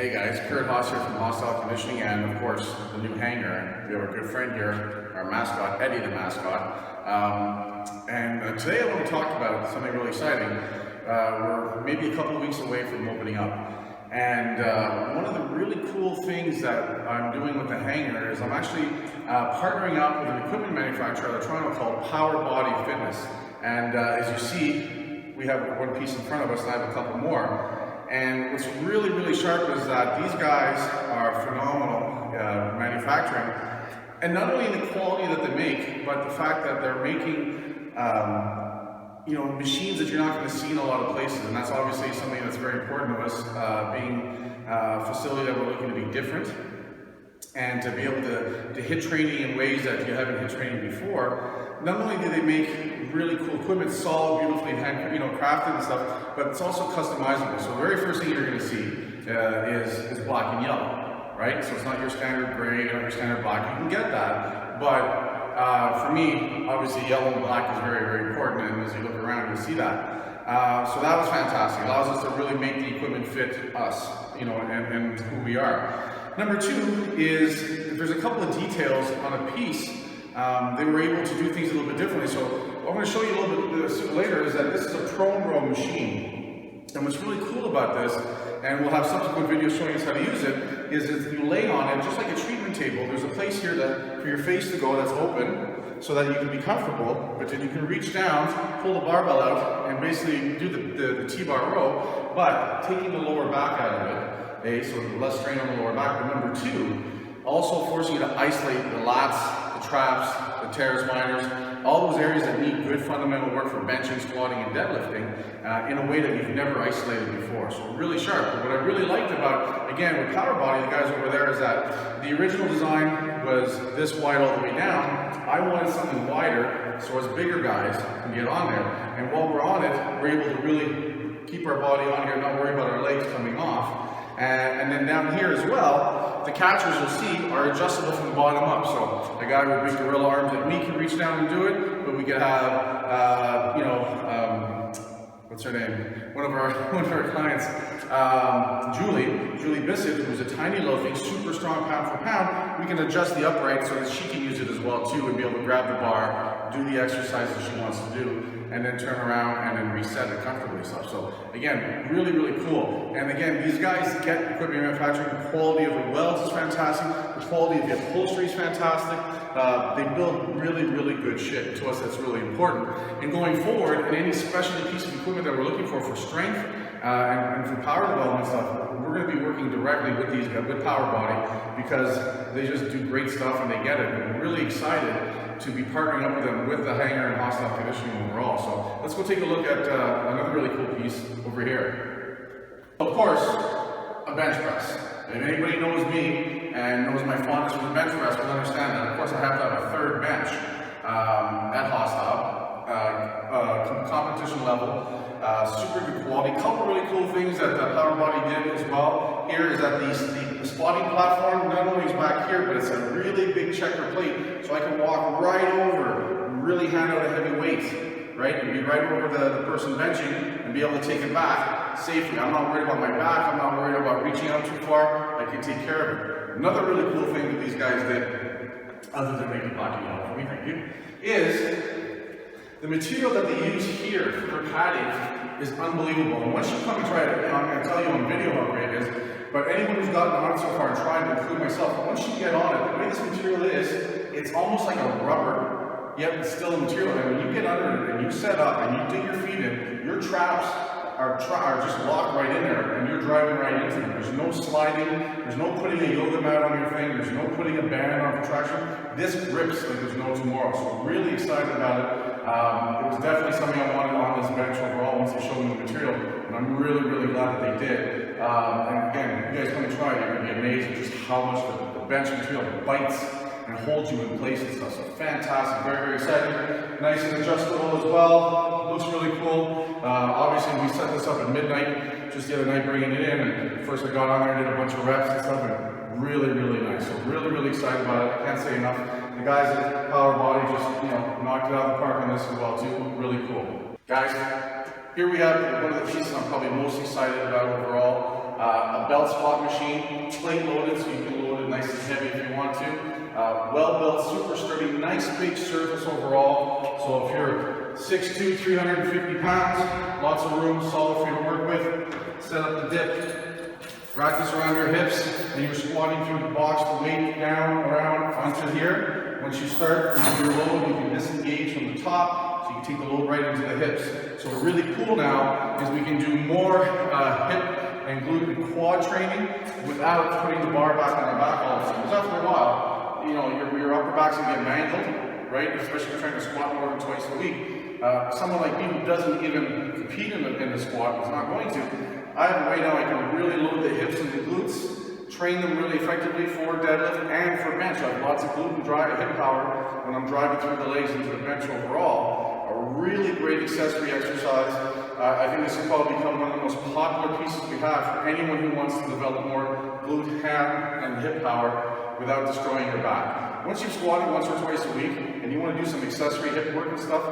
Hey guys, Kurt Haas here from Hostyle Conditioning and of course the new Hangar. We have our good friend here, our mascot, Eddie the mascot. Today I want to talk about something really exciting. We're maybe a couple of weeks away from opening up. And one of the really cool things that I'm doing with the Hangar is I'm actually partnering up with an equipment manufacturer out of Toronto called Powerbody Fitness. And as you see, we have one piece in front of us and I have a couple more. And what's really, really sharp is that these guys are phenomenal manufacturing. And not only in the quality that they make, but the fact that they're making machines that you're not going to see in a lot of places. And that's obviously something that's very important to us, being a facility that we're looking to be different and to be able to hit training in ways that you haven't hit training before. Not only do they make really cool equipment, solid, beautifully crafted and stuff, but it's also customizable. So the very first thing you're going to see is black and yellow, right? So it's not your standard gray, not your standard black. You can get that, but for me, obviously yellow and black is very, very important, and as you look around, you'll see that. So that was fantastic. It allows us to really make the equipment fit us, and who we are. Number two is, there's a couple of details on a piece. They were able to do things a little bit differently. So what I'm going to show you a little bit later is that this is a prone row machine. And what's really cool about this, and we'll have subsequent videos showing us how to use it, is that you lay on it just like a treatment table. There's a place here for your face to go that's open so that you can be comfortable, but then you can reach down, pull the barbell out, and basically do the T-bar row, but taking the lower back out of it, so less strain on the lower back. But number two, also forcing you to isolate the lats, the traps, the teres minors, all those areas that need good fundamental work for benching, squatting, and deadlifting in a way that you've never isolated before. So really sharp. But what I really liked about, again, with Powerbody, the guys over there, is that the original design was this wide all the way down. I wanted something wider so as bigger guys can get on there. And while we're on it, we're able to really keep our body on here, not worry about our legs coming off. And then down here as well, the catchers you'll see are adjustable from the bottom up. So a guy with big gorilla arms like me can reach down and do it, but we could have, what's her name? One of our clients, Julie Bissett, who's a tiny little thing, super strong pound for pound. We can adjust the upright so that she can use it as well too, and be able to grab the bar, do the exercises she wants to do, and then turn around and then reset it comfortably stuff. So again, really, really cool. And again, these guys get equipment manufacturing. The quality of the welds is fantastic. The quality of the upholstery is fantastic. They build really, really good shit. To us, that's really important. And going forward, in any specialty piece of equipment that we're looking for strength and for power development stuff, we're going to be working directly with these guys, with Powerbody, because they just do great stuff and they get it. And we're really excited to be partnering up with them with the Hangar and Hostile Conditioning overall. So let's go take a look at another really cool piece over here. Of course, a bench press. If anybody knows me and knows my fondness for the bench press will understand that. Of course, I have to have a third bench at Hostile, competition level, super good quality. Couple really cool things that Powerbody did as well here is that the squatting platform not only is back here, but it's a really big checker plate, so I can walk right over, really hand out a heavy weight, right, and be right over the person benching and be able to take it back safely. I'm not worried about my back, I'm not worried about reaching out too far, I can take care of it. Another really cool thing that these guys did, other than making black and yellow for me, thank you, is the material that they use here for padding is unbelievable. And once you come and try it, I'm going to tell you on video how great it is, but anyone who's gotten on it so far and tried to include myself, once you get on it, the way this material is, it's almost like a rubber, yet it's still a material. And when you get under it and you set up and you dig your feet in, your traps are just locked right in there and you're driving right into them. There's no sliding, there's no putting a yoga mat on your thing, there's no putting a band on contraction. This grips like there's no tomorrow. So I'm really excited about it. It was definitely something I wanted on this bench overall once they showed me the material, and I'm really, really glad that they did. And again, if you guys come and try it, you're going to be amazed at just how much the bench material bites and holds you in place and stuff. So fantastic, very, very exciting. Nice and adjustable as well. Looks really cool. Obviously, we set this up at midnight, just the other night bringing it in. And first I got on there and did a bunch of reps and stuff, and really, really nice. So really, really excited about it. I can't say enough. The guys at Powerbody just, knocked it out of the park on this as well too. Really cool. Guys, here we have one of the pieces I'm probably most excited about overall. a belt squat machine, plate loaded, so you can load it nice and heavy if you want to. Well built, super sturdy, nice big surface overall. So if you're 6'2", 350 pounds, lots of room, solid for you to work with. Set up the dip, practice around your hips, and you're squatting through the box, the weight down, around, onto here. Once you start, you do your load, you can disengage from the top, so you can take the load right into the hips. So really cool now is we can do more hip and glute and quad training without putting the bar back on our back all of a sudden. Because after a while, you know, your upper back's gonna get mangled, right? Especially if you're trying to squat more than twice a week. Someone like me who doesn't even compete in the squat is not going to. I have a way now I can really load the hips and the glutes, train them really effectively for deadlift and for bench. I have lots of glute and drive hip power when I'm driving through the legs into the bench overall. A really great accessory exercise. I think this will probably become one of the most popular pieces we have for anyone who wants to develop more glute, ham, and hip power without destroying your back. Once you've squatted once or twice a week and you want to do some accessory hip work and stuff,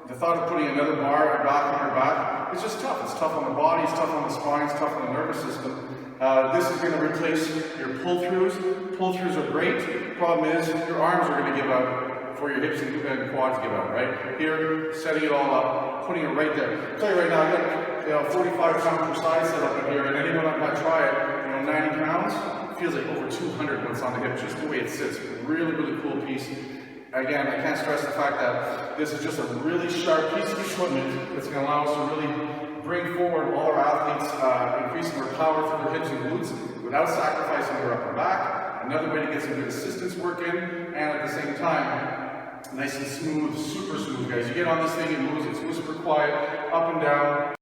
the thought of putting another bar back on your back is just tough. It's tough on the body, it's tough on the spine, it's tough on the nervous system. This is going to replace your pull-throughs. Pull-throughs are great. Problem is, your arms are going to give out before your hips and quads give out, right? Here, setting it all up, putting it right there. I'll tell you right now, I've got 45 pounds per side set up in here, and anyone that might try it, 90 pounds, it feels like over 200 when it's on the hip, just the way it sits. Really, really cool piece. Again, I can't stress the fact that this is just a really sharp piece of equipment that's going to allow us to really bring forward all our athletes, increasing their power through their hips and glutes without sacrificing their upper back. Another way to get some good assistance work in, and at the same time, nice and smooth, super smooth, guys. You get on this thing, it moves, it's super quiet, up and down.